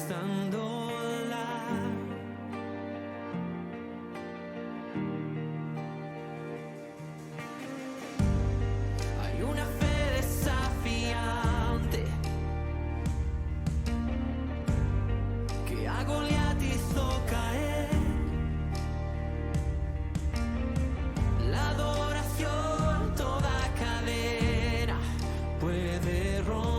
buscándola. Hay una fe desafiante que a Goliat hizo caer. La adoración toda cadera puede romper.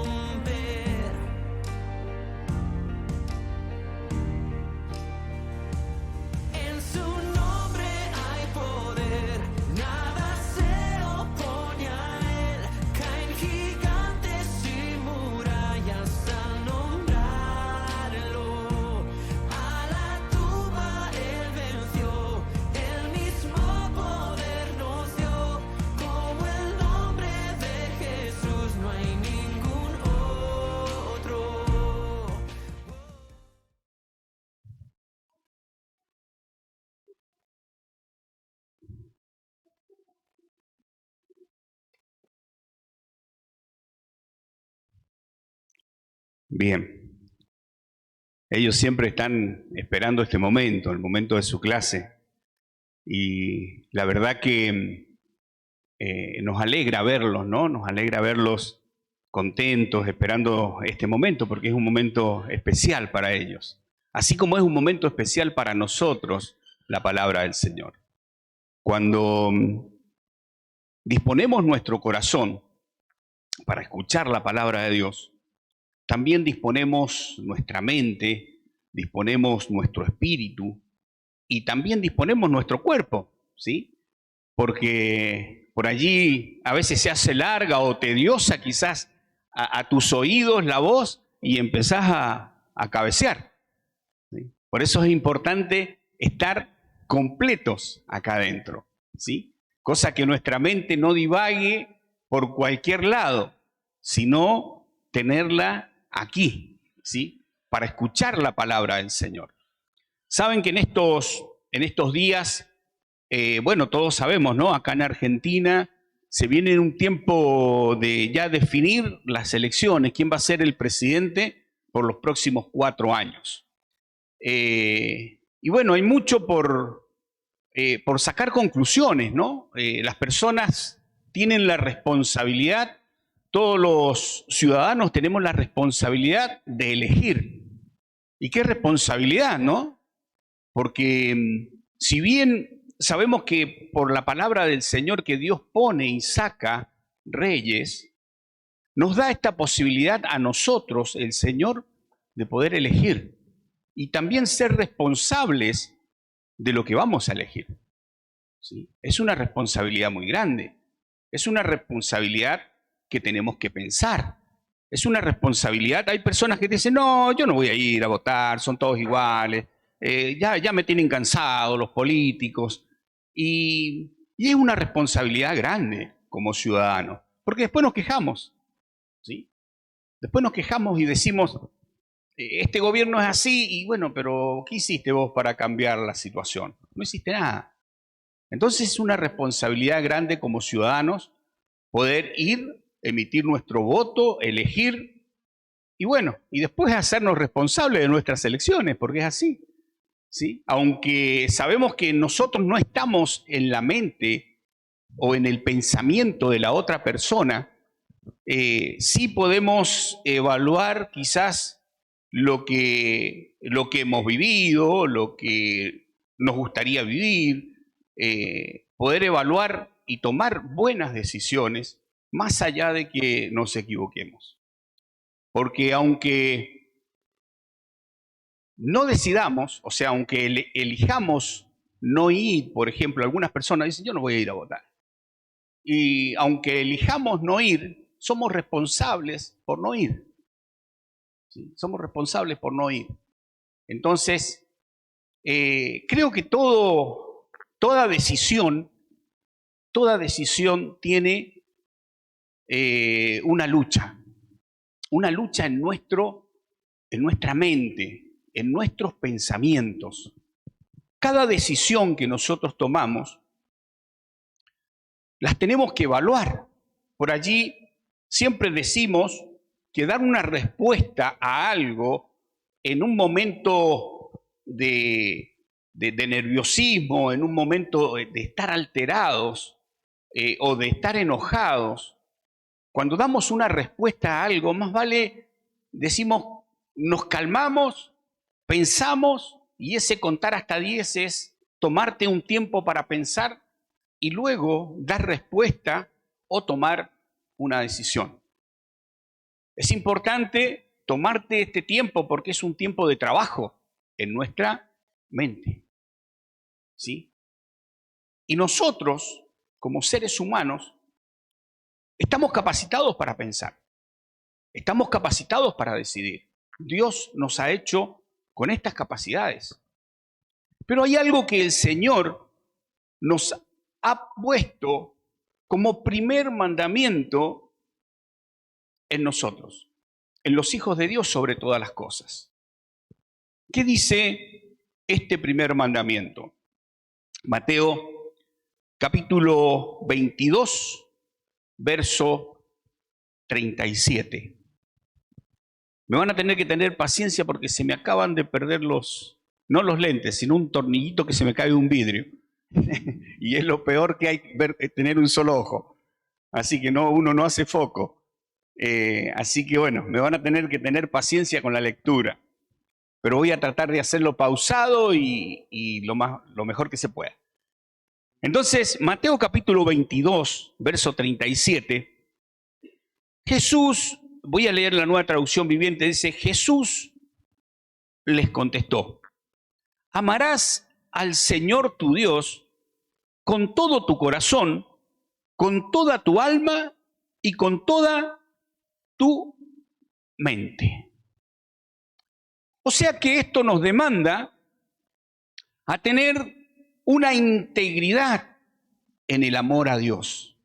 En su nombre hay poder, nada se opone a él. Caen gigantes y murallas al nombrarlo. A la tumba él venció, el mismo poder nos dio. Como el nombre de Jesús no hay ningún otro. Bien, ellos siempre están esperando este momento, el momento de su clase, y la verdad que nos alegra verlos, ¿no? Nos alegra verlos contentos, esperando este momento, porque es un momento especial para ellos, así como es un momento especial para nosotros la palabra del Señor. Cuando disponemos nuestro corazón para escuchar la palabra de Dios, también disponemos nuestra mente, disponemos nuestro espíritu y también disponemos nuestro cuerpo, ¿sí? Porque por allí a veces se hace larga o tediosa quizás a tus oídos la voz y empezás a cabecear, ¿sí? Por eso es importante estar completos acá adentro, ¿sí? Cosa que nuestra mente no divague por cualquier lado, sino tenerla aquí, ¿sí? Para escuchar la palabra del Señor. Saben que en estos días, bueno, todos sabemos, ¿no? Acá en Argentina se viene un tiempo de ya definir las elecciones, quién va a ser el presidente por los próximos 4 años. Y bueno, hay mucho por sacar conclusiones, ¿no? Las personas tienen la responsabilidad, todos los ciudadanos tenemos la responsabilidad de elegir. ¿Y qué responsabilidad, no? Porque si bien sabemos que por la palabra del Señor que Dios pone y saca reyes, nos da esta posibilidad a nosotros, el Señor, de poder elegir y también ser responsables de lo que vamos a elegir, ¿sí? Es una responsabilidad muy grande, es una responsabilidad que tenemos que pensar, es una responsabilidad. Hay personas que dicen, no, yo no voy a ir a votar, son todos iguales, ya me tienen cansado los políticos, y es una responsabilidad grande como ciudadanos, porque después nos quejamos, ¿sí? Después nos quejamos y decimos, este gobierno es así, y bueno, pero ¿qué hiciste vos para cambiar la situación? No hiciste nada. Entonces es una responsabilidad grande como ciudadanos poder ir, emitir nuestro voto, elegir, y bueno, y después hacernos responsables de nuestras elecciones, porque es así, ¿sí? Aunque sabemos que nosotros no estamos en la mente o en el pensamiento de la otra persona, sí podemos evaluar quizás lo que hemos vivido, lo que nos gustaría vivir, poder evaluar y tomar buenas decisiones más allá de que nos equivoquemos. Porque aunque no decidamos, o sea, aunque elijamos no ir, por ejemplo, algunas personas dicen, yo no voy a ir a votar. Y aunque elijamos no ir, somos responsables por no ir. ¿Sí? Somos responsables por no ir. Entonces, creo que toda decisión tiene una lucha en nuestra mente, en nuestros pensamientos. Cada decisión que nosotros tomamos, las tenemos que evaluar. Por allí siempre decimos que dar una respuesta a algo en un momento de nerviosismo, en un momento de estar alterados o de estar enojados, cuando damos una respuesta a algo, más vale decimos, nos calmamos, pensamos, y ese contar hasta 10 es tomarte un tiempo para pensar y luego dar respuesta o tomar una decisión. Es importante tomarte este tiempo porque es un tiempo de trabajo en nuestra mente. ¿Sí? Y nosotros, como seres humanos, estamos capacitados para pensar. Estamos capacitados para decidir. Dios nos ha hecho con estas capacidades. Pero hay algo que el Señor nos ha puesto como primer mandamiento en nosotros, en los hijos de Dios sobre todas las cosas. ¿Qué dice este primer mandamiento? Mateo capítulo 22, verso 37. Me van a tener que tener paciencia porque se me acaban de perder no los lentes, sino un tornillito que se me cae de un vidrio. Y es lo peor que hay tener un solo ojo. Así que uno no hace foco. Así que bueno, me van a tener que tener paciencia con la lectura. Pero voy a tratar de hacerlo pausado y lo mejor que se pueda. Entonces, Mateo capítulo 22, verso 37, Jesús, voy a leer la Nueva Traducción Viviente, dice, Jesús les contestó, amarás al Señor tu Dios con todo tu corazón, con toda tu alma y con toda tu mente. O sea que esto nos demanda a tener una integridad en el amor a Dios.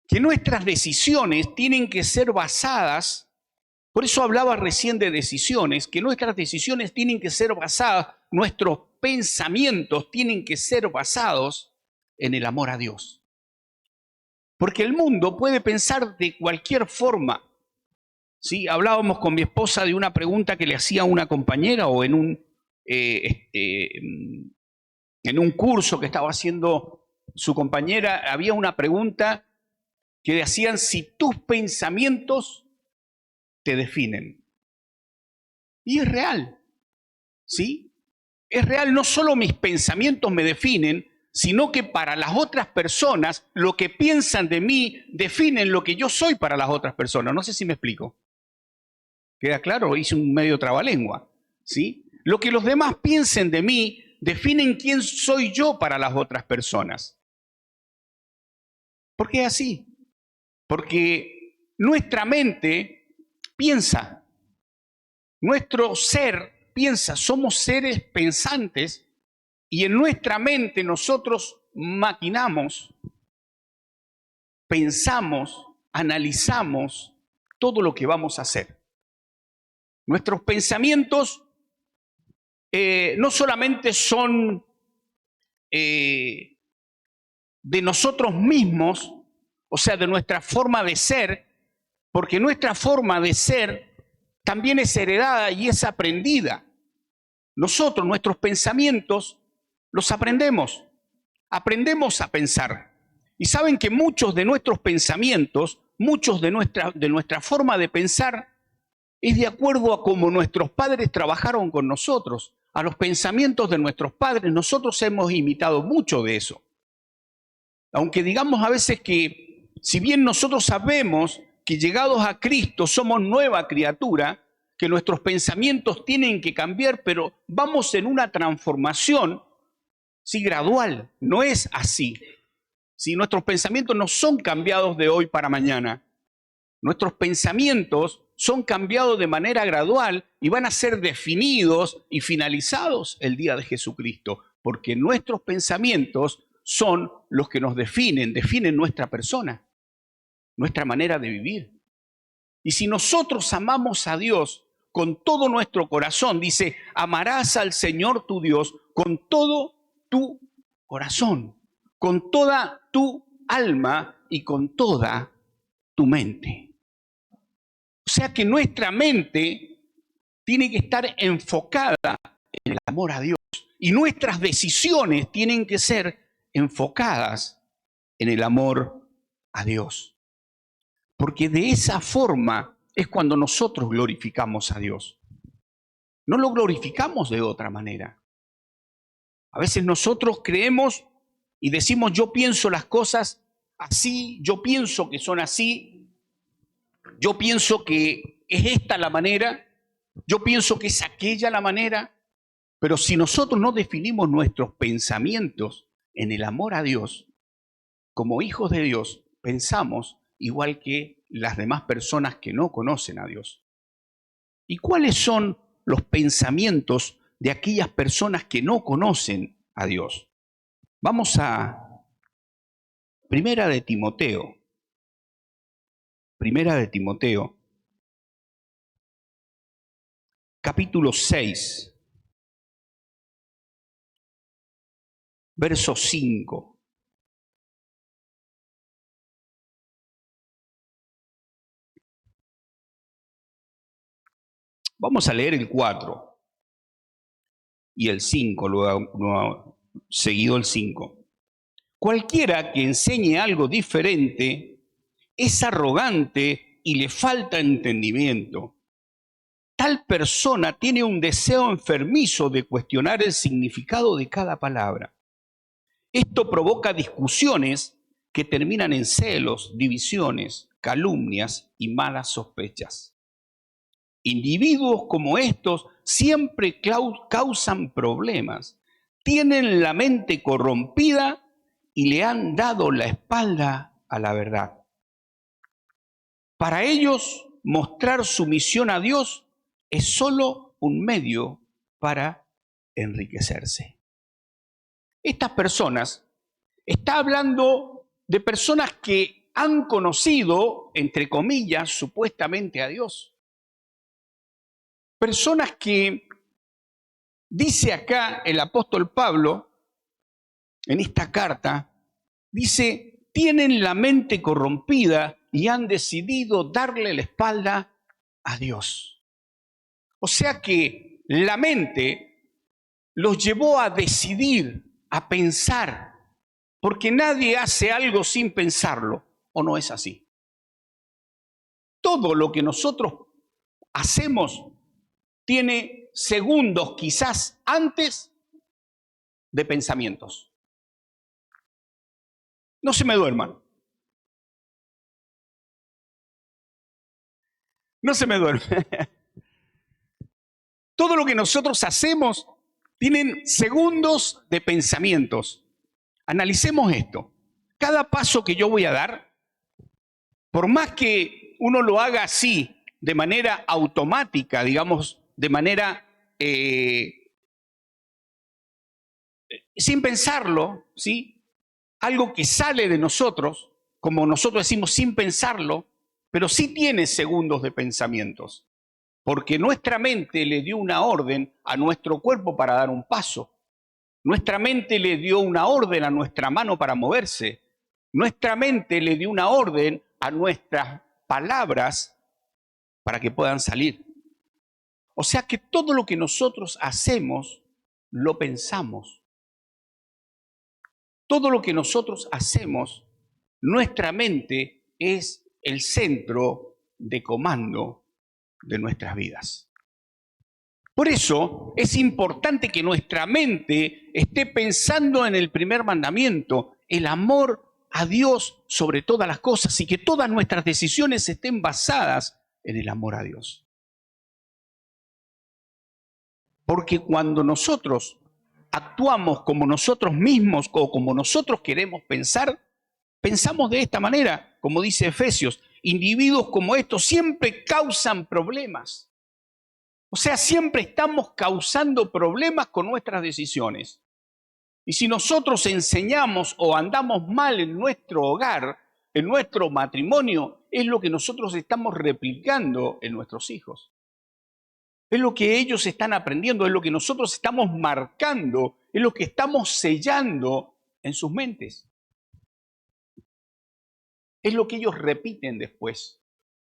Que nuestras decisiones tienen que ser basadas, por eso hablaba recién de decisiones, que nuestras decisiones tienen que ser basadas, nuestros pensamientos tienen que ser basados en el amor a Dios. Porque el mundo puede pensar de cualquier forma. ¿Sí? Hablábamos con mi esposa de una pregunta que le hacía una compañera o en un curso que estaba haciendo su compañera, había una pregunta que decían si tus pensamientos te definen. Y es real, ¿sí? Es real, no solo mis pensamientos me definen, sino que para las otras personas, lo que piensan de mí definen lo que yo soy para las otras personas. No sé si me explico. ¿Queda claro? Hice un medio trabalengua, ¿sí? Lo que los demás piensen de mí definen quién soy yo para las otras personas. ¿Por qué es así? Porque nuestra mente piensa, nuestro ser piensa, somos seres pensantes y en nuestra mente nosotros maquinamos, pensamos, analizamos todo lo que vamos a hacer. Nuestros pensamientos no solamente son de nosotros mismos, o sea, de nuestra forma de ser, porque nuestra forma de ser también es heredada y es aprendida. Nosotros, nuestros pensamientos, los aprendemos a pensar. Y saben que muchos de nuestros pensamientos, muchos de nuestra forma de pensar, es de acuerdo a cómo nuestros padres trabajaron con nosotros, a los pensamientos de nuestros padres. Nosotros hemos imitado mucho de eso. Aunque digamos a veces que, si bien nosotros sabemos que llegados a Cristo somos nueva criatura, que nuestros pensamientos tienen que cambiar, pero vamos en una transformación, sí, gradual, no es así. Si nuestros pensamientos no son cambiados de hoy para mañana, nuestros pensamientos son cambiados de manera gradual y van a ser definidos y finalizados el día de Jesucristo, porque nuestros pensamientos son los que nos definen nuestra persona, nuestra manera de vivir. Y si nosotros amamos a Dios con todo nuestro corazón, dice, amarás al Señor tu Dios con todo tu corazón, con toda tu alma y con toda tu mente. O sea que nuestra mente tiene que estar enfocada en el amor a Dios. Y nuestras decisiones tienen que ser enfocadas en el amor a Dios. Porque de esa forma es cuando nosotros glorificamos a Dios. No lo glorificamos de otra manera. A veces nosotros creemos y decimos, yo pienso las cosas así, yo pienso que son así, yo pienso que es esta la manera, yo pienso que es aquella la manera, pero si nosotros no definimos nuestros pensamientos en el amor a Dios, como hijos de Dios, pensamos igual que las demás personas que no conocen a Dios. ¿Y cuáles son los pensamientos de aquellas personas que no conocen a Dios? Vamos a Primera de Timoteo. Primera de Timoteo, capítulo 6, verso 5. Vamos a leer el 4 y el 5, luego seguido el 5. Cualquiera que enseñe algo diferente es arrogante y le falta entendimiento. Tal persona tiene un deseo enfermizo de cuestionar el significado de cada palabra. Esto provoca discusiones que terminan en celos, divisiones, calumnias y malas sospechas. Individuos como estos siempre causan problemas, tienen la mente corrompida y le han dado la espalda a la verdad. Para ellos, mostrar sumisión a Dios es solo un medio para enriquecerse. Estas personas, está hablando de personas que han conocido, entre comillas, supuestamente a Dios. Personas que, dice acá el apóstol Pablo, en esta carta, dice, tienen la mente corrompida y han decidido darle la espalda a Dios. O sea que la mente los llevó a decidir, a pensar, porque nadie hace algo sin pensarlo, ¿o no es así? Todo lo que nosotros hacemos tiene segundos quizás antes de pensamientos. No se me duerman. No se me duerman. Todo lo que nosotros hacemos tienen segundos de pensamientos. Analicemos esto. Cada paso que yo voy a dar, por más que uno lo haga así, de manera automática, digamos, de manera sin pensarlo, ¿sí? Algo que sale de nosotros, como nosotros decimos sin pensarlo, pero sí tiene segundos de pensamientos, porque nuestra mente le dio una orden a nuestro cuerpo para dar un paso. Nuestra mente le dio una orden a nuestra mano para moverse. Nuestra mente le dio una orden a nuestras palabras para que puedan salir. O sea que todo lo que nosotros hacemos, lo pensamos. Todo lo que nosotros hacemos, nuestra mente es el centro de comando de nuestras vidas. Por eso es importante que nuestra mente esté pensando en el primer mandamiento, el amor a Dios sobre todas las cosas, y que todas nuestras decisiones estén basadas en el amor a Dios. Porque cuando nosotros actuamos como nosotros mismos o como nosotros queremos pensar, pensamos de esta manera, como dice Efesios, individuos como estos siempre causan problemas. O sea, siempre estamos causando problemas con nuestras decisiones. Y si nosotros enseñamos o andamos mal en nuestro hogar, en nuestro matrimonio, es lo que nosotros estamos replicando en nuestros hijos. Es lo que ellos están aprendiendo, es lo que nosotros estamos marcando, es lo que estamos sellando en sus mentes. Es lo que ellos repiten después.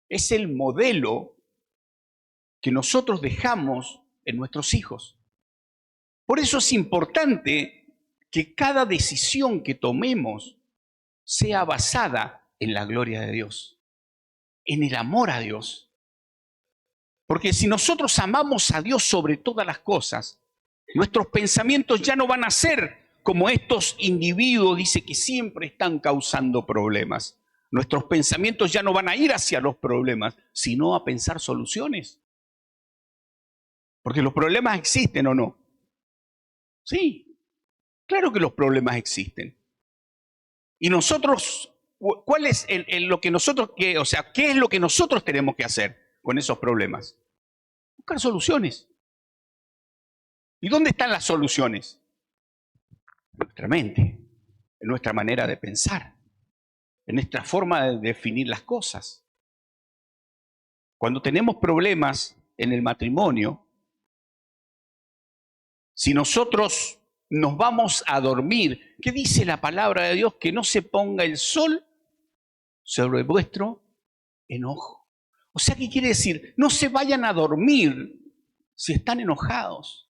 Es el modelo que nosotros dejamos en nuestros hijos. Por eso es importante que cada decisión que tomemos sea basada en la gloria de Dios, en el amor a Dios. Porque si nosotros amamos a Dios sobre todas las cosas, nuestros pensamientos ya no van a ser como estos individuos, dice, que siempre están causando problemas. Nuestros pensamientos ya no van a ir hacia los problemas, sino a pensar soluciones. Porque los problemas existen, ¿o no? Sí, claro que los problemas existen. Y nosotros, ¿cuál es lo que nosotros, qué es lo que nosotros tenemos que hacer con esos problemas? Buscar soluciones. ¿Y dónde están las soluciones? En nuestra mente, en nuestra manera de pensar, en nuestra forma de definir las cosas. Cuando tenemos problemas en el matrimonio, si nosotros nos vamos a dormir, ¿qué dice la palabra de Dios? Que no se ponga el sol sobre vuestro enojo. O sea, ¿qué quiere decir? No se vayan a dormir si están enojados.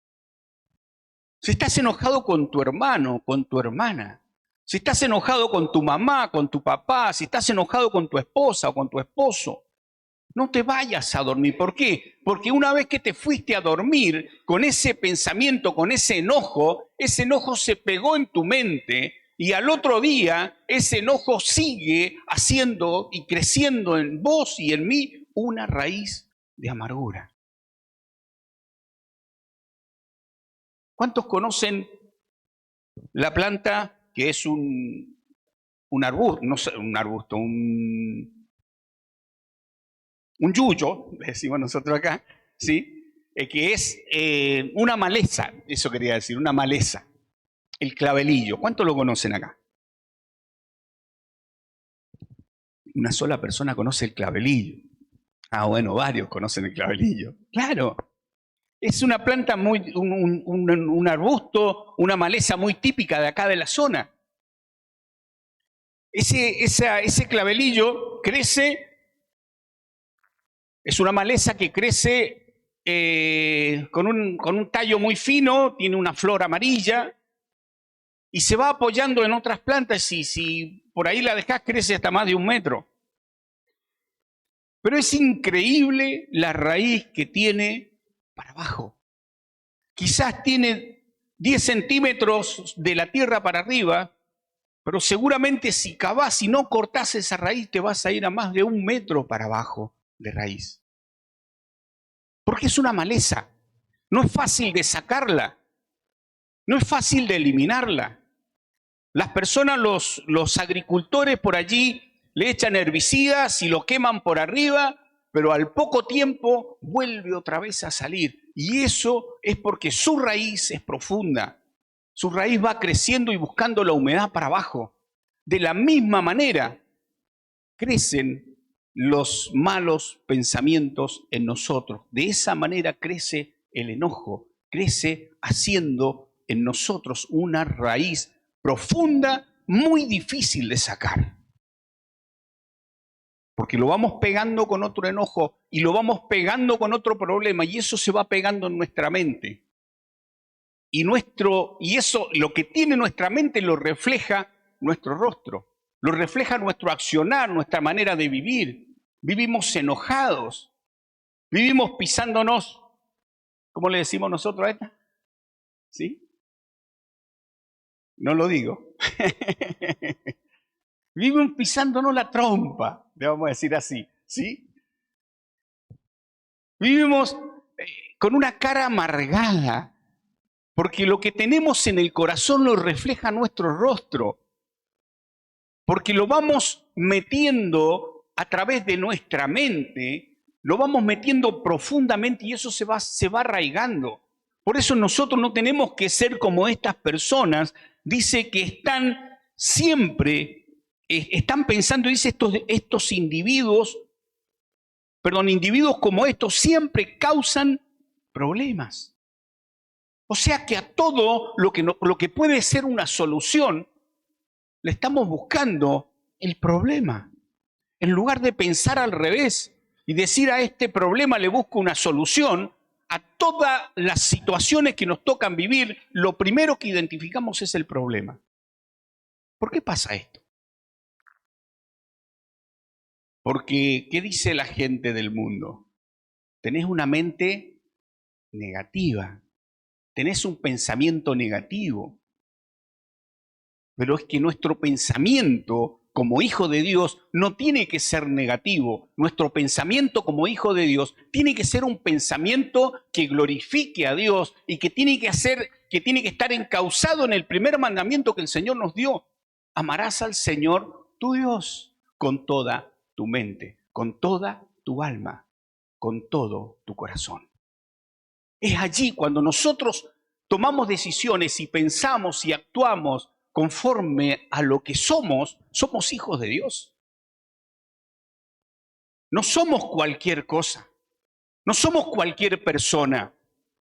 Si estás enojado con tu hermano, con tu hermana, si estás enojado con tu mamá, con tu papá, si estás enojado con tu esposa o con tu esposo, no te vayas a dormir. ¿Por qué? Porque una vez que te fuiste a dormir con ese pensamiento, con ese enojo se pegó en tu mente y al otro día ese enojo sigue haciendo y creciendo en vos y en mí una raíz de amargura. ¿Cuántos conocen la planta que es un arbusto, no sé, un arbusto, un yuyo, le decimos nosotros acá, ¿sí? Que es una maleza, eso quería decir, una maleza, el clavelillo. ¿Cuántos lo conocen acá? Una sola persona conoce el clavelillo. Ah, bueno, varios conocen el clavelillo. Claro. Es una planta un arbusto, una maleza muy típica de acá de la zona. Ese clavelillo crece, es una maleza que crece con un tallo muy fino, tiene una flor amarilla y se va apoyando en otras plantas y si por ahí la dejás crece hasta más de 1 metro. Pero es increíble la raíz que tiene para abajo. Quizás tiene 10 centímetros de la tierra para arriba, pero seguramente si cavás y no cortás esa raíz te vas a ir a más de 1 metro para abajo de raíz. Porque es una maleza. No es fácil de sacarla. No es fácil de eliminarla. Las personas, los agricultores por allí le echan herbicidas y lo queman por arriba, pero al poco tiempo vuelve otra vez a salir. Y eso es porque su raíz es profunda. Su raíz va creciendo y buscando la humedad para abajo. De la misma manera, crecen los malos pensamientos en nosotros. De esa manera crece el enojo, crece haciendo en nosotros una raíz profunda, muy difícil de sacar. Porque lo vamos pegando con otro enojo y lo vamos pegando con otro problema y eso se va pegando en nuestra mente. Y eso, lo que tiene nuestra mente lo refleja nuestro rostro, lo refleja nuestro accionar, nuestra manera de vivir. Vivimos enojados, vivimos pisándonos, ¿cómo le decimos nosotros a esta? ¿Sí? No lo digo. Vivimos pisándonos la trompa, le vamos a decir así, ¿sí? Vivimos con una cara amargada, porque lo que tenemos en el corazón lo refleja nuestro rostro, porque lo vamos metiendo a través de nuestra mente, lo vamos metiendo profundamente y eso se va arraigando. Por eso nosotros no tenemos que ser como estas personas, dice que están siempre... Están pensando, dice, estos individuos como estos siempre causan problemas. O sea que a todo lo que puede ser una solución, le estamos buscando el problema. En lugar de pensar al revés, y decir a este problema le busco una solución, a todas las situaciones que nos tocan vivir, lo primero que identificamos es el problema. ¿Por qué pasa esto? Porque, ¿qué dice la gente del mundo? Tenés una mente negativa, tenés un pensamiento negativo. Pero es que nuestro pensamiento como hijo de Dios no tiene que ser negativo. Nuestro pensamiento como hijo de Dios tiene que ser un pensamiento que glorifique a Dios y que tiene que estar encauzado en el primer mandamiento que el Señor nos dio. Amarás al Señor tu Dios con toda tu mente, con toda tu alma, con todo tu corazón. Es allí cuando nosotros tomamos decisiones y pensamos y actuamos conforme a lo que somos hijos de Dios. No somos cualquier cosa, no somos cualquier persona,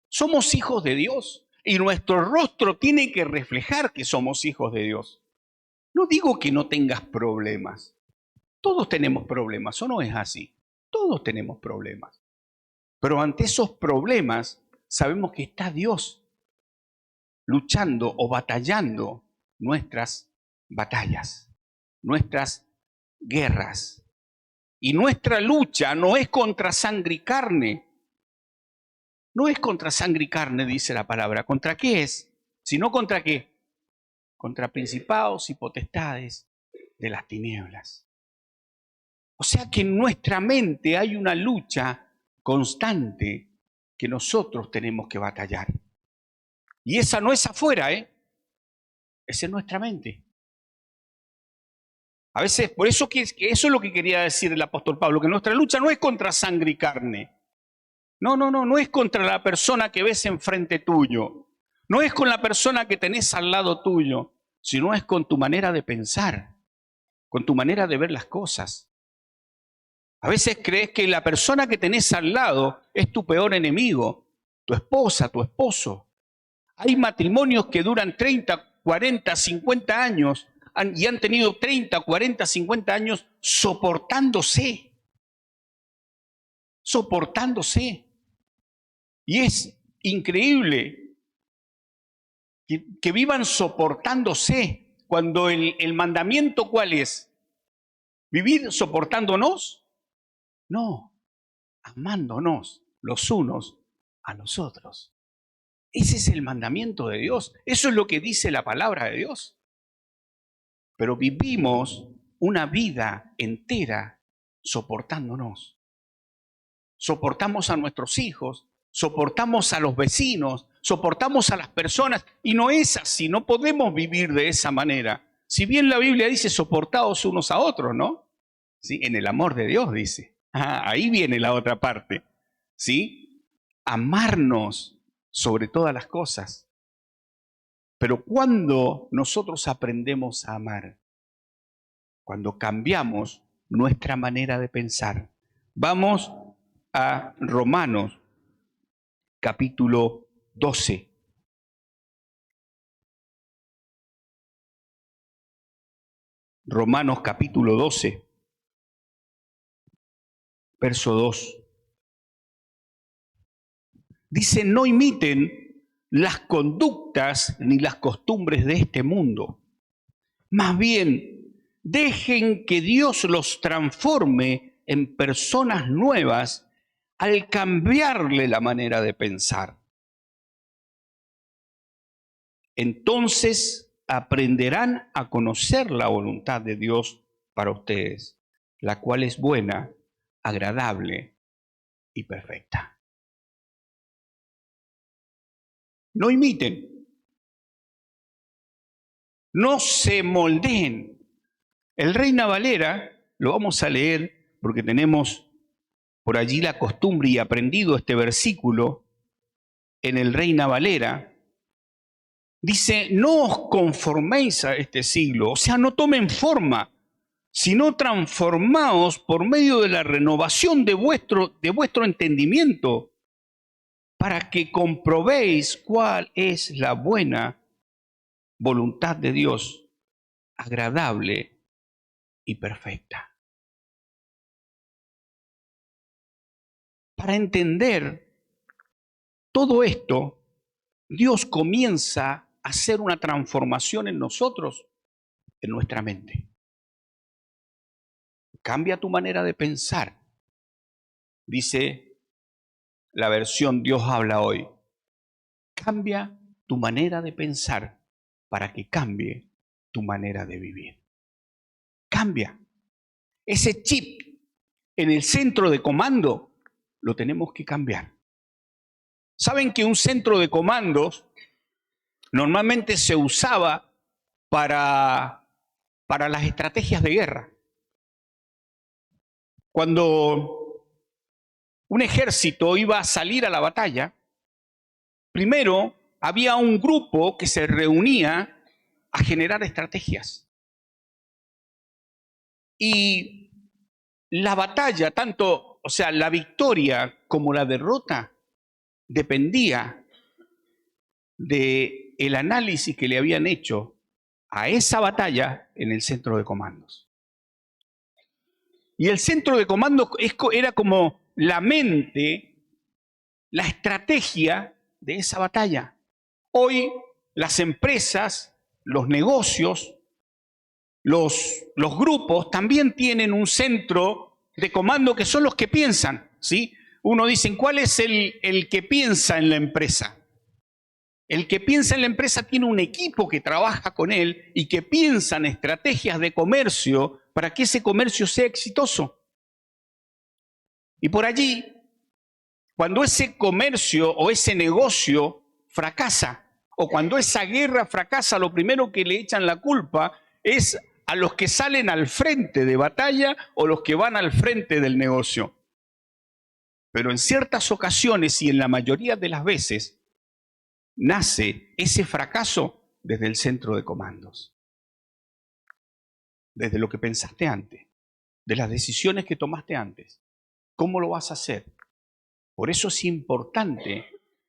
somos hijos de Dios y nuestro rostro tiene que reflejar que somos hijos de Dios. No digo que no tengas problemas, todos tenemos problemas, ¿o no es así? Todos tenemos problemas, pero ante esos problemas sabemos que está Dios luchando o batallando nuestras batallas, nuestras guerras. Y nuestra lucha no es contra sangre y carne. No es contra sangre y carne, dice la palabra. ¿Contra qué es? Sino contra qué. Contra principados y potestades de las tinieblas. O sea que en nuestra mente hay una lucha constante que nosotros tenemos que batallar. Y esa no es afuera, es en nuestra mente. A veces, por eso que eso es lo que quería decir el apóstol Pablo, que nuestra lucha no es contra sangre y carne. No es contra la persona que ves enfrente tuyo. No es con la persona que tenés al lado tuyo, sino es con tu manera de pensar, con tu manera de ver las cosas. A veces crees que la persona que tenés al lado es tu peor enemigo, tu esposa, tu esposo. Hay matrimonios que duran 30, 40, 50 años y han tenido 30, 40, 50 años soportándose. Y es increíble que vivan soportándose cuando el mandamiento, ¿cuál es? ¿Vivir soportándonos? No, amándonos los unos a los otros. Ese es el mandamiento de Dios. Eso es lo que dice la palabra de Dios. Pero vivimos una vida entera soportándonos. Soportamos a nuestros hijos, soportamos a los vecinos, soportamos a las personas. Y no es así, no podemos vivir de esa manera. Si bien la Biblia dice soportaos unos a otros, ¿no? ¿Sí? En el amor de Dios dice. Ahí viene la otra parte. ¿Sí? Amarnos sobre todas las cosas. Pero cuando nosotros aprendemos a amar, cuando cambiamos nuestra manera de pensar, vamos a Romanos capítulo 12. Romanos capítulo 12, verso 2. Dice, no imiten las conductas ni las costumbres de este mundo. Más bien, dejen que Dios los transforme en personas nuevas al cambiarle la manera de pensar. Entonces aprenderán a conocer la voluntad de Dios para ustedes, la cual es buena, agradable y perfecta. No imiten, no se moldeen. El Reina Valera, lo vamos a leer porque tenemos por allí la costumbre y aprendido este versículo en el Reina Valera. Dice, no os conforméis a este siglo, o sea, no tomen forma, sino transformaos por medio de la renovación de vuestro entendimiento, para que comprobéis cuál es la buena voluntad de Dios, agradable y perfecta. para entender todo esto, Dios comienza a hacer una transformación en nosotros, en nuestra mente. Cambia tu manera de pensar. Dice la versión Dios habla hoy. Cambia tu manera de pensar para que cambie tu manera de vivir. Cambia. Ese chip en el centro de comando lo tenemos que cambiar. ¿Saben que un centro de comandos normalmente se usaba para las estrategias de guerra? Cuando un ejército iba a salir a la batalla, primero había un grupo que se reunía a generar estrategias. Y la batalla, tanto, o sea, la victoria como la derrota, dependía del análisis que le habían hecho a esa batalla en el centro de comandos. Y el centro de comandos era como la mente, la estrategia de esa batalla. Hoy las empresas, los negocios, los grupos también tienen un centro de comando que son los que piensan, ¿sí? Uno dice, ¿cuál es el que piensa en la empresa? El que piensa en la empresa tiene un equipo que trabaja con él y que piensa en estrategias de comercio para que ese comercio sea exitoso. Y por allí, cuando ese comercio o ese negocio fracasa, o cuando esa guerra fracasa, lo primero que le echan la culpa es a los que salen al frente de batalla o los que van al frente del negocio. Pero en ciertas ocasiones y en la mayoría de las veces, nace ese fracaso desde el centro de comandos. Desde lo que pensaste antes, de las decisiones que tomaste antes. ¿Cómo lo vas a hacer? Por eso es importante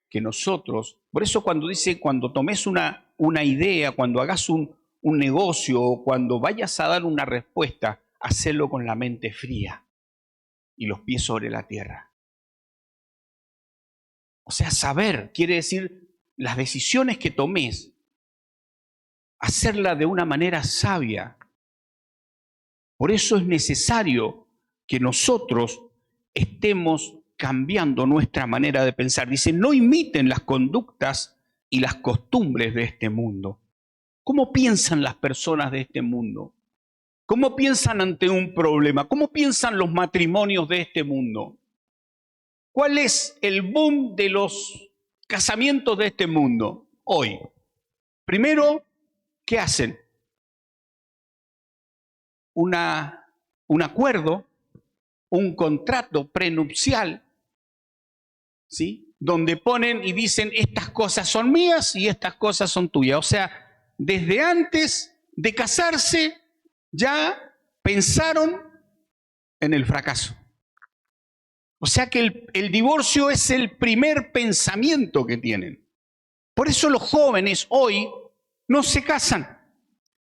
que nosotros, por eso cuando tomes una idea, cuando hagas un negocio o cuando vayas a dar una respuesta, hacelo con la mente fría y los pies sobre la tierra. O sea, saber quiere decir las decisiones que tomes, hacerlas de una manera sabia. Por eso es necesario que nosotros estemos cambiando nuestra manera de pensar. Dice, no imiten las conductas y las costumbres de este mundo. ¿Cómo piensan las personas de este mundo? ¿Cómo piensan ante un problema? ¿Cómo piensan los matrimonios de este mundo? ¿Cuál es el boom de los casamientos de este mundo hoy? Primero, ¿qué hacen? Un acuerdo, un contrato prenupcial, ¿sí? Donde ponen y dicen, estas cosas son mías y estas cosas son tuyas. O sea, desde antes de casarse ya pensaron en el fracaso. O sea que el divorcio es el primer pensamiento que tienen. Por eso los jóvenes hoy no se casan.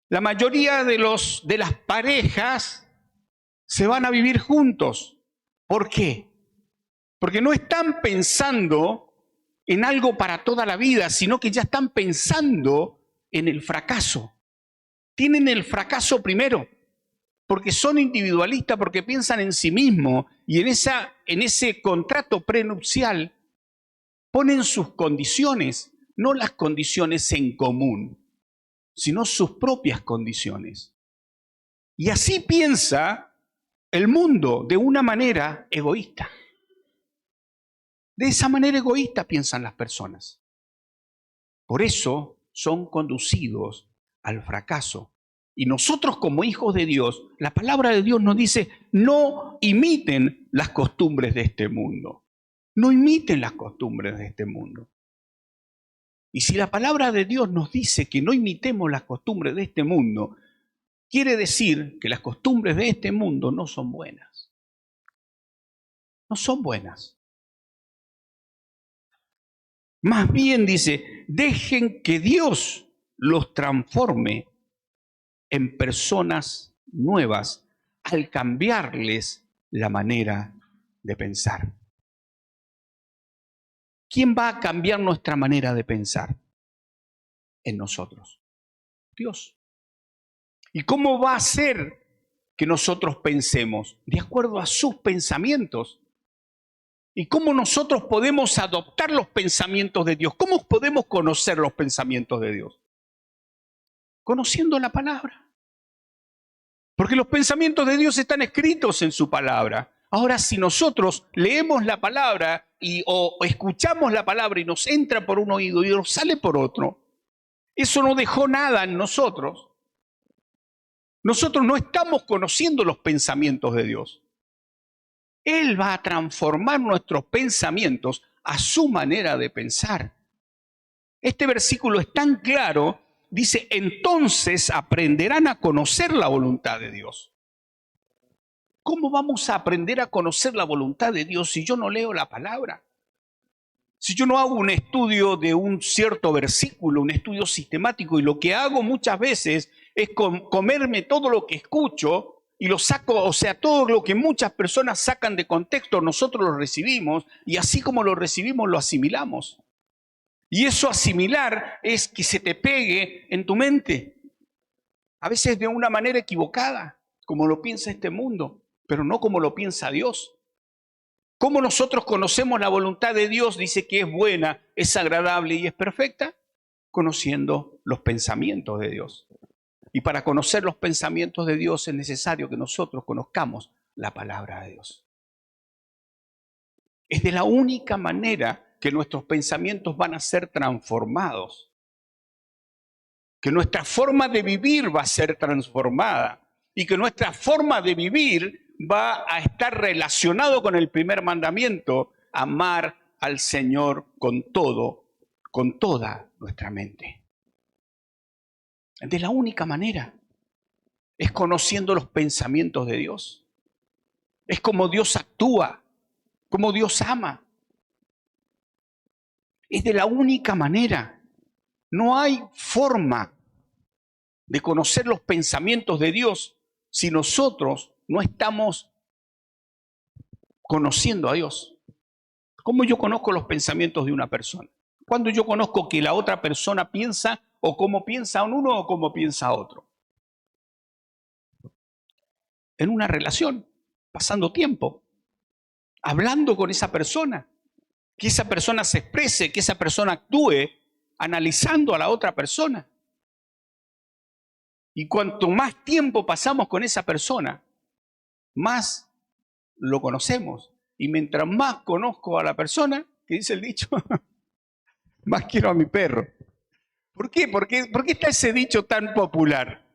La mayoría de las parejas se van a vivir juntos. ¿Por qué? Porque no están pensando en algo para toda la vida, sino que ya están pensando en el fracaso. Tienen el fracaso primero, porque son individualistas, porque piensan en sí mismos y en ese contrato prenupcial ponen sus condiciones, no las condiciones en común, sino sus propias condiciones. Y así piensa el mundo de una manera egoísta. De esa manera egoísta piensan las personas. Por eso son conducidos al fracaso. Y nosotros como hijos de Dios, la palabra de Dios nos dice, no imiten las costumbres de este mundo. No imiten las costumbres de este mundo. Y si la palabra de Dios nos dice que no imitemos las costumbres de este mundo, quiere decir que las costumbres de este mundo no son buenas. No son buenas. Más bien dice, dejen que Dios los transforme en personas nuevas al cambiarles la manera de pensar. ¿quién va a cambiar nuestra manera de pensar? En nosotros. Dios. ¿Y cómo va a ser que nosotros pensemos? De acuerdo a sus pensamientos. ¿Y cómo nosotros podemos adoptar los pensamientos de Dios? ¿Cómo podemos conocer los pensamientos de Dios? Conociendo la palabra. Porque los pensamientos de Dios están escritos en su palabra. Ahora, si nosotros leemos la palabra o escuchamos la palabra y nos entra por un oído y nos sale por otro, eso no dejó nada en nosotros. Nosotros no estamos conociendo los pensamientos de Dios. Él va a transformar nuestros pensamientos a su manera de pensar. Este versículo es tan claro, dice, entonces aprenderán a conocer la voluntad de Dios. ¿Cómo vamos a aprender a conocer la voluntad de Dios si yo no leo la palabra? Si yo no hago un estudio de un cierto versículo, un estudio sistemático, y lo que hago muchas veces es comerme todo lo que escucho y lo saco, o sea, todo lo que muchas personas sacan de contexto, nosotros lo recibimos, y así como lo recibimos, lo asimilamos. Y eso asimilar es que se te pegue en tu mente, a veces de una manera equivocada, como lo piensa este mundo, pero no como lo piensa Dios. ¿Cómo nosotros conocemos la voluntad de Dios? Dice que es buena, es agradable y es perfecta, conociendo los pensamientos de Dios. Y para conocer los pensamientos de Dios es necesario que nosotros conozcamos la palabra de Dios. Es de la única manera que nuestros pensamientos van a ser transformados, que nuestra forma de vivir va a ser transformada y que nuestra forma de vivir va a estar relacionado con el primer mandamiento, amar al Señor con todo, con toda nuestra mente. De la única manera es conociendo los pensamientos de Dios. Es como Dios actúa, como Dios ama. Es de la única manera. No hay forma de conocer los pensamientos de Dios si nosotros no estamos conociendo a Dios. ¿Cómo yo conozco los pensamientos de una persona? Cuando yo conozco que la otra persona piensa o cómo piensa uno o cómo piensa otro. En una relación, pasando tiempo, hablando con esa persona, que esa persona se exprese, que esa persona actúe, analizando a la otra persona. Y cuanto más tiempo pasamos con esa persona, más lo conocemos. Y mientras más conozco a la persona, que dice el dicho, más quiero a mi perro. ¿Por qué? ¿Por qué está ese dicho tan popular?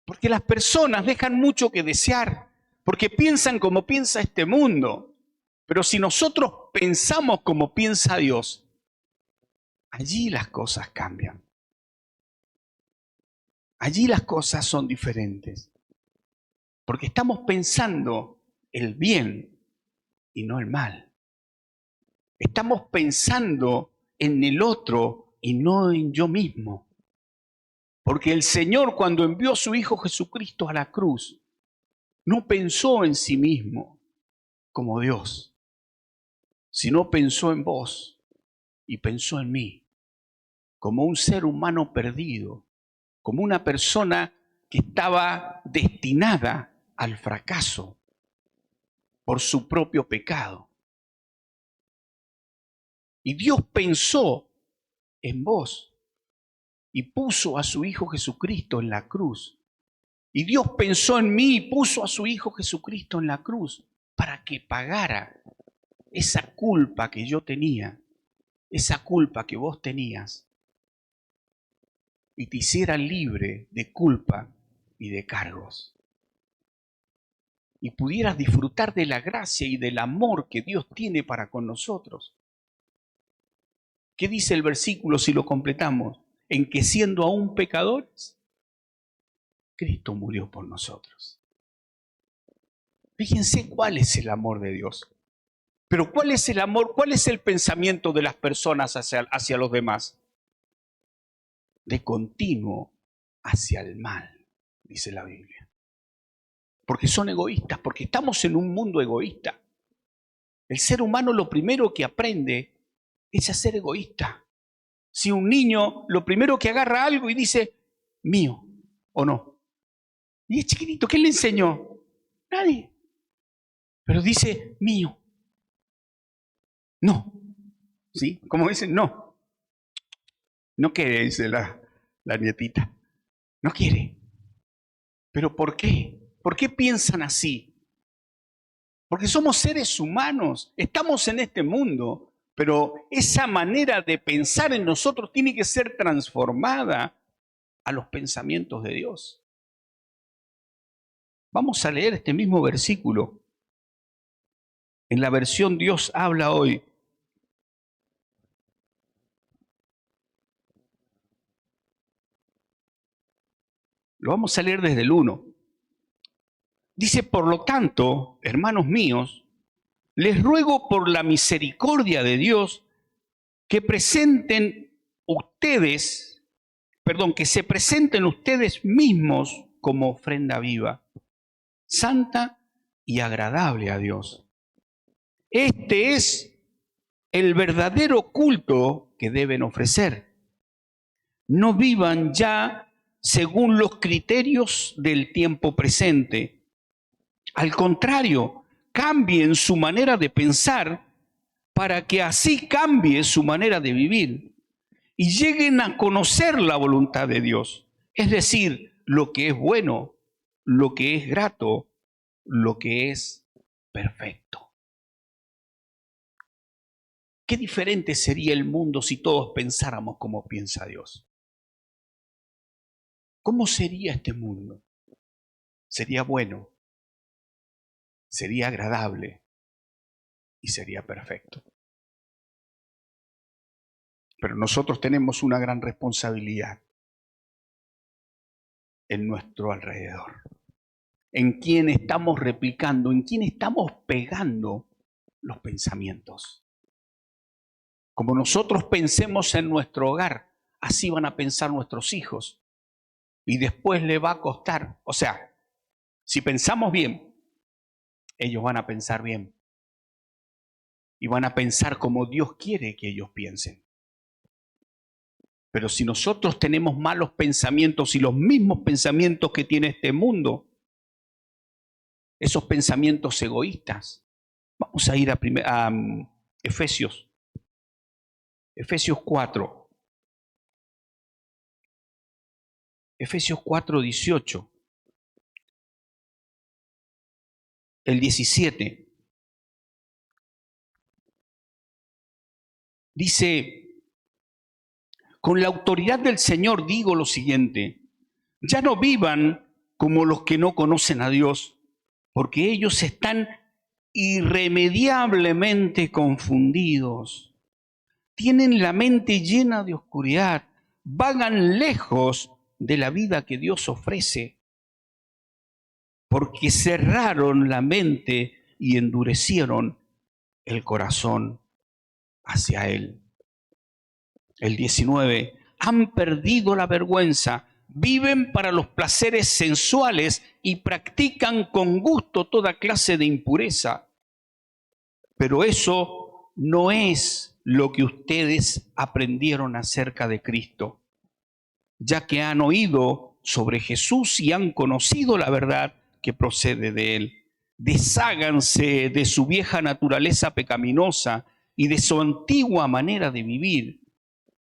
Porque las personas dejan mucho que desear, porque piensan como piensa este mundo. Pero si nosotros pensamos como piensa Dios, allí las cosas cambian. Allí las cosas son diferentes. Porque estamos pensando el bien y no el mal. Estamos pensando en el otro y no en yo mismo. Porque el Señor, cuando envió a su Hijo Jesucristo a la cruz, no pensó en sí mismo como Dios, sino pensó en vos y pensó en mí, como un ser humano perdido, como una persona que estaba destinada al fracaso por su propio pecado. Y Dios pensó en vos y puso a su Hijo Jesucristo en la cruz. Y Dios pensó en mí y puso a su Hijo Jesucristo en la cruz para que pagara esa culpa que yo tenía, esa culpa que vos tenías, y te hiciera libre de culpa y de cargos. Y pudieras disfrutar de la gracia y del amor que Dios tiene para con nosotros. ¿Qué dice el versículo si lo completamos? En que siendo aún pecadores, Cristo murió por nosotros. Fíjense cuál es el amor de Dios. Pero ¿cuál es el amor? ¿Cuál es el pensamiento de las personas hacia los demás? De continuo hacia el mal, dice la Biblia. Porque son egoístas, porque estamos en un mundo egoísta. El ser humano lo primero que aprende es a ser egoísta. Si un niño lo primero que agarra algo y dice, mío, o no. Y es chiquitito, ¿quién le enseñó? Nadie. Pero dice, mío. No. ¿Sí? Como dicen, no. No quiere, dice la nietita. No quiere. ¿Pero por qué? ¿Por qué piensan así? Porque somos seres humanos, estamos en este mundo, pero esa manera de pensar en nosotros tiene que ser transformada a los pensamientos de Dios. Vamos a leer este mismo versículo. En la versión Dios habla hoy. Lo vamos a leer desde el 1. Dice, por lo tanto, hermanos míos, les ruego por la misericordia de Dios que se presenten ustedes mismos como ofrenda viva, santa y agradable a Dios. Este es el verdadero culto que deben ofrecer. No vivan ya según los criterios del tiempo presente. Al contrario, cambien su manera de pensar para que así cambie su manera de vivir y lleguen a conocer la voluntad de Dios, es decir, lo que es bueno, lo que es grato, lo que es perfecto. Qué diferente sería el mundo si todos pensáramos como piensa Dios. ¿Cómo sería este mundo? Sería bueno, sería agradable y sería perfecto. Pero nosotros tenemos una gran responsabilidad en nuestro alrededor, en quién estamos replicando, en quién estamos pegando los pensamientos. Como nosotros pensemos en nuestro hogar, así van a pensar nuestros hijos. Y después le va a costar. O sea, si pensamos bien, ellos van a pensar bien. Y van a pensar como Dios quiere que ellos piensen. Pero si nosotros tenemos malos pensamientos y los mismos pensamientos que tiene este mundo, esos pensamientos egoístas, vamos a ir a Efesios 4. Efesios 4, 18. El 17. Dice, con la autoridad del Señor digo lo siguiente, ya no vivan como los que no conocen a Dios, porque ellos están irremediablemente confundidos. Tienen la mente llena de oscuridad, vagan lejos de la vida que Dios ofrece, porque cerraron la mente y endurecieron el corazón hacia Él. El 19, han perdido la vergüenza, viven para los placeres sensuales y practican con gusto toda clase de impureza. Pero eso no es lo que ustedes aprendieron acerca de Cristo, ya que han oído sobre Jesús y han conocido la verdad que procede de Él. Desháganse de su vieja naturaleza pecaminosa y de su antigua manera de vivir,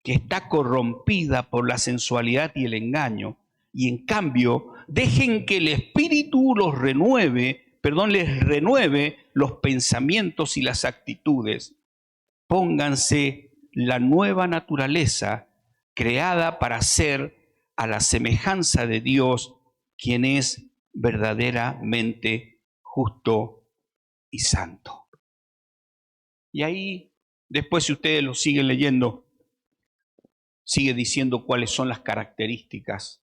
que está corrompida por la sensualidad y el engaño, y en cambio dejen que el Espíritu les renueve los pensamientos y las actitudes. Pónganse la nueva naturaleza creada para ser a la semejanza de Dios, quien es verdaderamente justo y santo. Y ahí, después si ustedes lo siguen leyendo, sigue diciendo cuáles son las características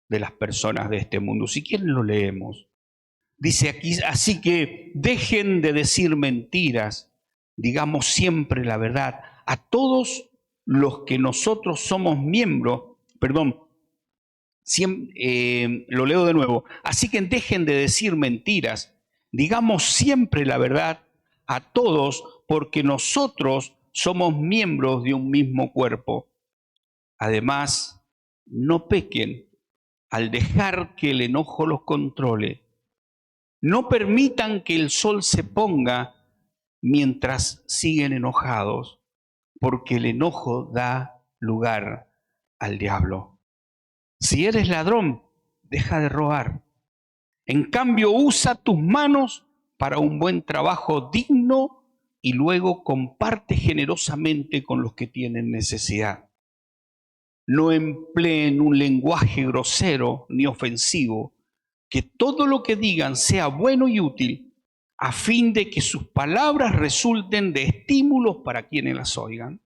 de las personas de este mundo. Si quieren lo leemos. Dice aquí, así que dejen de decir mentiras, digamos siempre la verdad a todos los que nosotros somos miembros, lo leo de nuevo, así que dejen de decir mentiras, digamos siempre la verdad a todos, porque nosotros somos miembros de un mismo cuerpo. Además, no pequen al dejar que el enojo los controle. No permitan que el sol se ponga mientras siguen enojados, porque el enojo da lugar al diablo. Si eres ladrón, deja de robar. En cambio, usa tus manos para un buen trabajo digno y luego comparte generosamente con los que tienen necesidad. No empleen un lenguaje grosero ni ofensivo, que todo lo que digan sea bueno y útil, a fin de que sus palabras resulten de estímulos para quienes las oigan.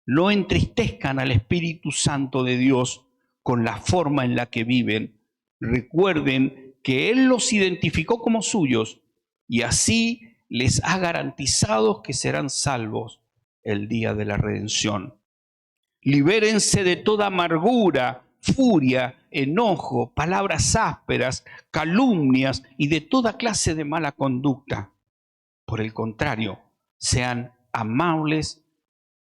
No entristezcan al Espíritu Santo de Dios con la forma en la que viven. Recuerden que Él los identificó como suyos y así les ha garantizado que serán salvos el día de la redención. Libérense de toda amargura, furia, enojo, palabras ásperas, calumnias y de toda clase de mala conducta. Por el contrario, sean amables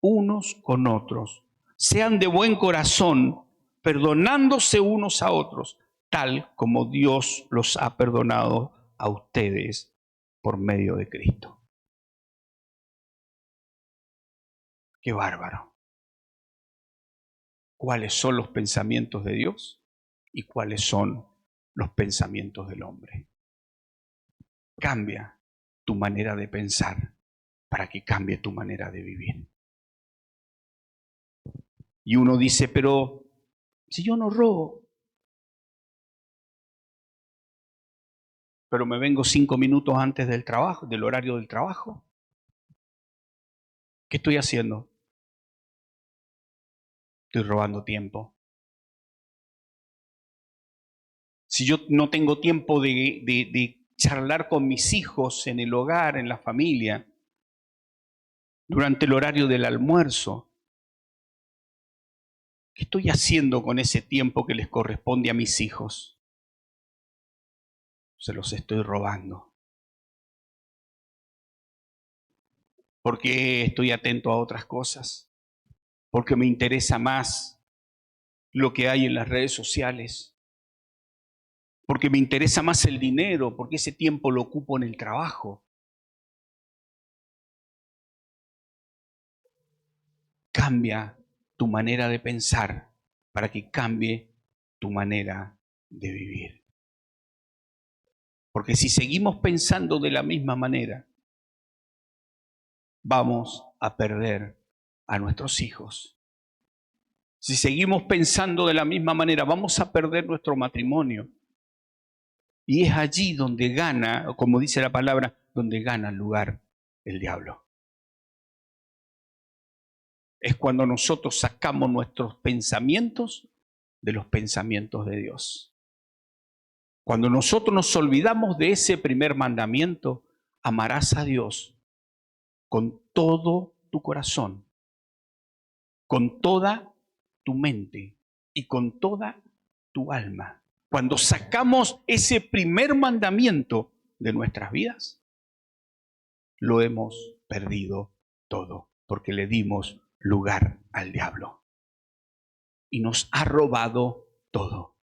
unos con otros, sean de buen corazón, perdonándose unos a otros, tal como Dios los ha perdonado a ustedes por medio de Cristo. ¡Qué bárbaro! ¿Cuáles son los pensamientos de Dios y cuáles son los pensamientos del hombre? Cambia tu manera de pensar para que cambie tu manera de vivir. Y uno dice, pero si yo no robo, pero me vengo 5 minutos antes del trabajo, del horario del trabajo, ¿qué estoy haciendo? Estoy robando tiempo. Si yo no tengo tiempo de charlar con mis hijos en el hogar, en la familia, durante el horario del almuerzo, ¿qué estoy haciendo con ese tiempo que les corresponde a mis hijos? Se los estoy robando. Porque estoy atento a otras cosas. Porque me interesa más lo que hay en las redes sociales. Porque me interesa más el dinero, porque ese tiempo lo ocupo en el trabajo. Cambia tu manera de pensar para que cambie tu manera de vivir. Porque si seguimos pensando de la misma manera, vamos a perder a nuestros hijos. Si seguimos pensando de la misma manera, vamos a perder nuestro matrimonio. Y es allí donde gana, como dice la palabra, donde gana lugar el diablo. Es cuando nosotros sacamos nuestros pensamientos de los pensamientos de Dios. Cuando nosotros nos olvidamos de ese primer mandamiento, amarás a Dios con todo tu corazón, con toda tu mente y con toda tu alma. Cuando sacamos ese primer mandamiento de nuestras vidas, lo hemos perdido todo, porque le dimos lugar al diablo y nos ha robado todo.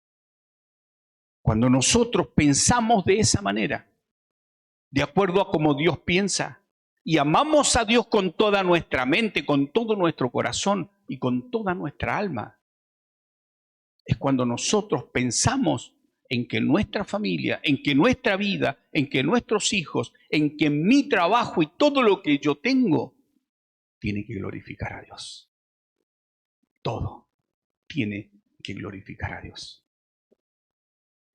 Cuando nosotros pensamos de esa manera, de acuerdo a cómo Dios piensa, y amamos a Dios con toda nuestra mente, con todo nuestro corazón y con toda nuestra alma, es cuando nosotros pensamos en que nuestra familia, en que nuestra vida, en que nuestros hijos, en que mi trabajo y todo lo que yo tengo tiene que glorificar a Dios. Todo tiene que glorificar a Dios.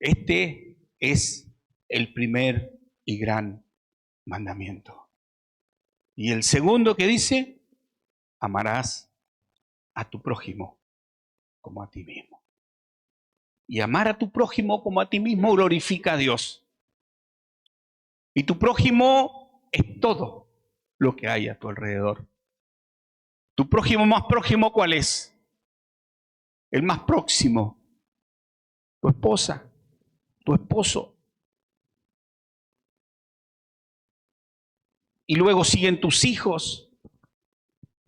Este es el primer y gran mandamiento. Y el segundo que dice, amarás a tu prójimo como a ti mismo. Y amar a tu prójimo como a ti mismo glorifica a Dios. Y tu prójimo es todo lo que hay a tu alrededor. ¿Tu prójimo más próximo cuál es? El más próximo, tu esposa, tu esposo. Y luego siguen tus hijos,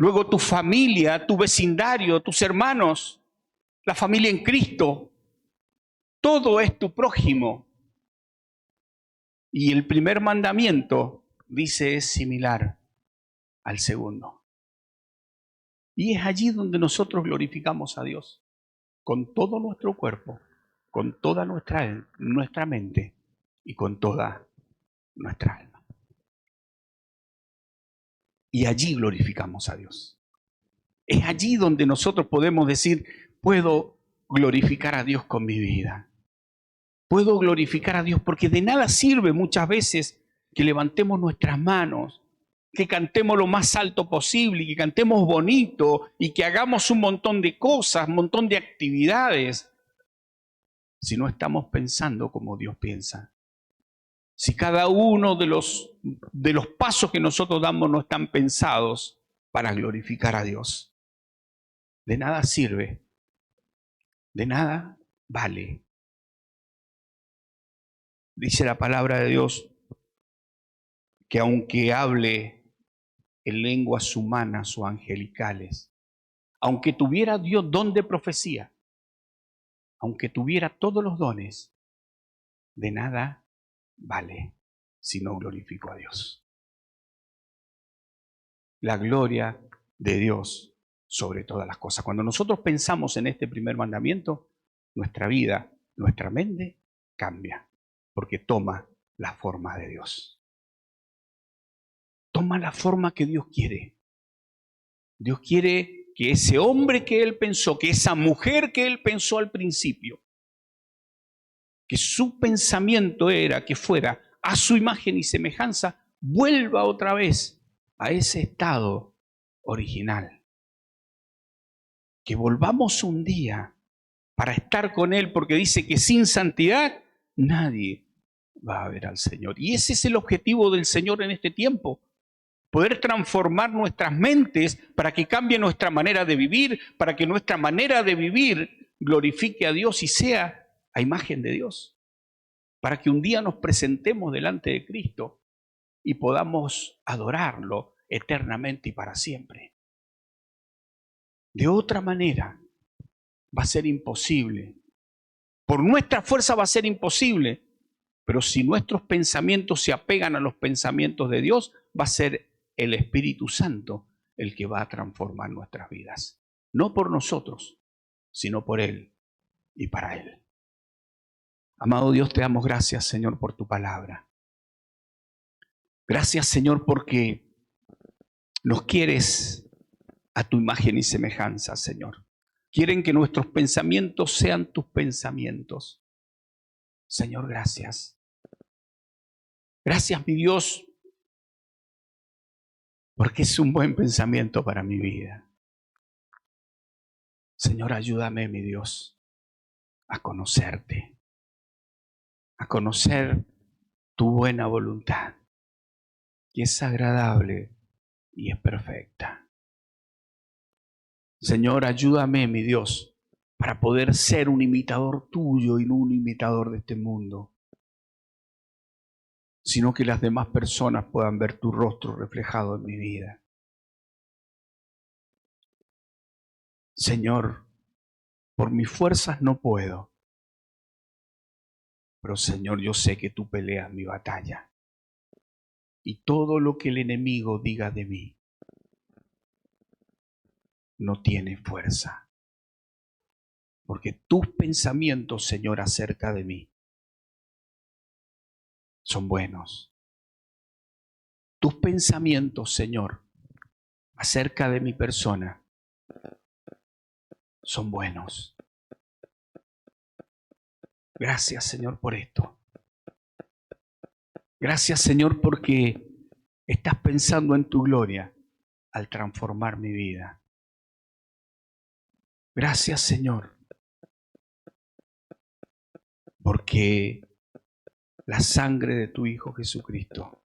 luego tu familia, tu vecindario, tus hermanos, la familia en Cristo. Todo es tu prójimo. Y el primer mandamiento, dice, es similar al segundo. Y es allí donde nosotros glorificamos a Dios, con todo nuestro cuerpo, con toda nuestra mente y con toda nuestra alma. Y allí glorificamos a Dios. Es allí donde nosotros podemos decir, puedo glorificar a Dios con mi vida. Puedo glorificar a Dios porque de nada sirve muchas veces que levantemos nuestras manos, que cantemos lo más alto posible y que cantemos bonito y que hagamos un montón de cosas, un montón de actividades, si no estamos pensando como Dios piensa. Si cada uno de los pasos que nosotros damos no están pensados para glorificar a Dios, de nada sirve, de nada vale. Dice la palabra de Dios que aunque hable en lenguas humanas o angelicales, aunque tuviera Dios don de profecía, aunque tuviera todos los dones, de nada vale si no glorifico a Dios. La gloria de Dios sobre todas las cosas. Cuando nosotros pensamos en este primer mandamiento, nuestra vida, nuestra mente cambia, porque toma la forma de Dios. Toma la forma que Dios quiere. Dios quiere que ese hombre que Él pensó, que esa mujer que Él pensó al principio, que su pensamiento era que fuera a su imagen y semejanza, vuelva otra vez a ese estado original. Que volvamos un día para estar con Él, porque dice que sin santidad nadie va a ver al Señor. Y ese es el objetivo del Señor en este tiempo. Poder transformar nuestras mentes para que cambie nuestra manera de vivir, para que nuestra manera de vivir glorifique a Dios y sea a imagen de Dios. Para que un día nos presentemos delante de Cristo y podamos adorarlo eternamente y para siempre. De otra manera va a ser imposible. Por nuestra fuerza va a ser imposible, pero si nuestros pensamientos se apegan a los pensamientos de Dios, va a ser el Espíritu Santo el que va a transformar nuestras vidas. No por nosotros, sino por Él y para Él. Amado Dios, te damos gracias, Señor, por tu palabra. Gracias, Señor, porque nos quieres a tu imagen y semejanza, Señor. Quieren que nuestros pensamientos sean tus pensamientos. Señor, gracias. Gracias, mi Dios, porque es un buen pensamiento para mi vida. Señor, ayúdame, mi Dios, a conocerte, a conocer tu buena voluntad, que es agradable y es perfecta. Señor, ayúdame, mi Dios, para poder ser un imitador tuyo y no un imitador de este mundo, sino que las demás personas puedan ver tu rostro reflejado en mi vida. Señor, por mis fuerzas no puedo, pero Señor, yo sé que tú peleas mi batalla. Y todo lo que el enemigo diga de mí no tiene fuerza. Porque tus pensamientos, Señor, acerca de mí son buenos. Tus pensamientos, Señor, acerca de mi persona son buenos. Gracias, Señor, por esto. Gracias, Señor, porque estás pensando en tu gloria al transformar mi vida. Gracias, Señor, porque la sangre de tu Hijo Jesucristo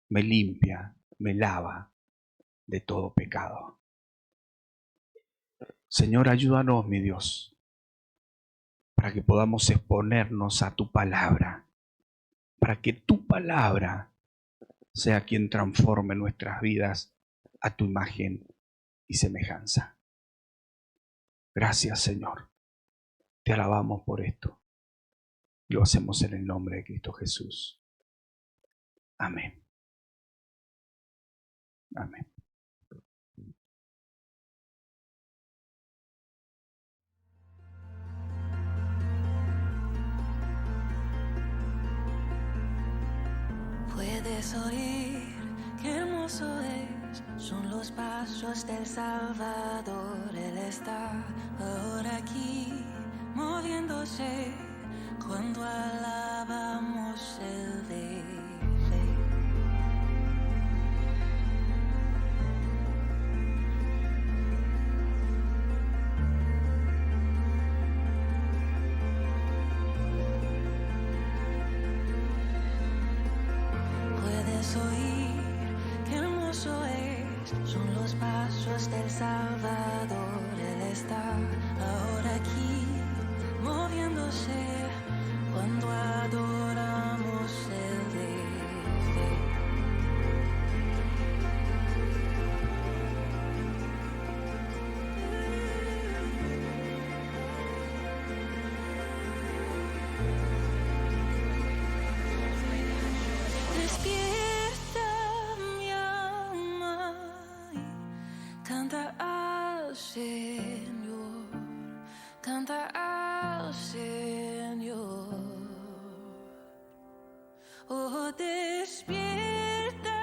me limpia, me lava de todo pecado. Señor, ayúdanos, mi Dios, para que podamos exponernos a tu palabra, para que tu palabra sea quien transforme nuestras vidas a tu imagen y semejanza. Gracias, Señor. Te alabamos por esto. Lo hacemos en el nombre de Cristo Jesús. Amén. Amén. Puedes oír qué hermoso es, son los pasos del Salvador. Él está ahora aquí, moviéndose, cuando alabamos el Rey. Puedes oír qué hermoso es, son los pasos del Salvador. Él está ahora aquí, moviéndose, cuando adoramos el Rey. Despierta mi alma y canta al Señor, canta al Señor. Oh, despierta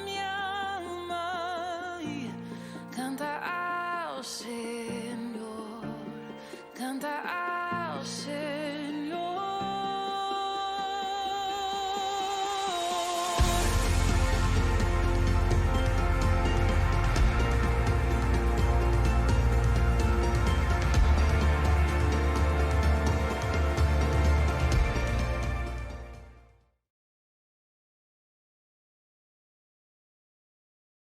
mi alma y canta al Señor, canta al Señor.